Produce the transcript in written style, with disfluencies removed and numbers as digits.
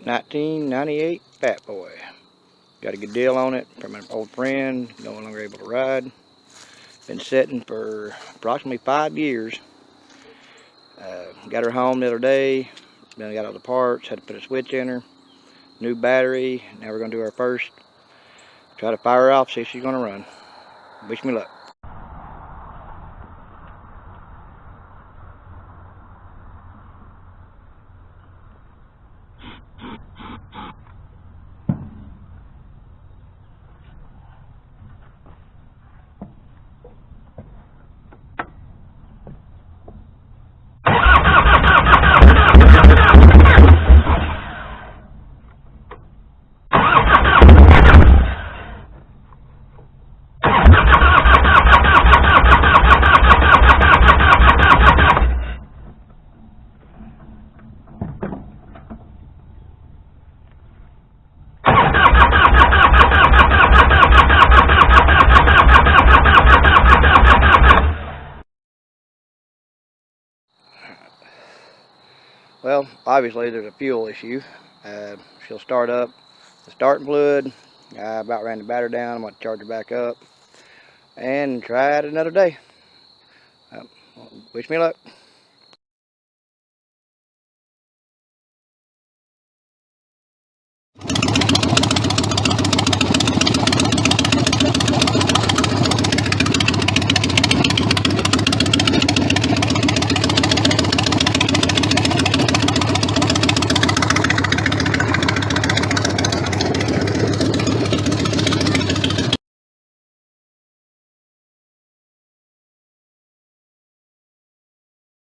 1998 Fatboy. Got a good deal on it from an old friend, no longer able to ride. Been sitting for approximately 5 years. Got her home the other day, then got all the parts, had to put a switch in her, new battery. Now we're going to do our first, try to fire her off, see if she's going to run. Wish me luck. Well, obviously there's a fuel issue. She'll start up the starting fluid. I about ran the battery down. I'm going to charge her back up and try it another day. Wish me luck.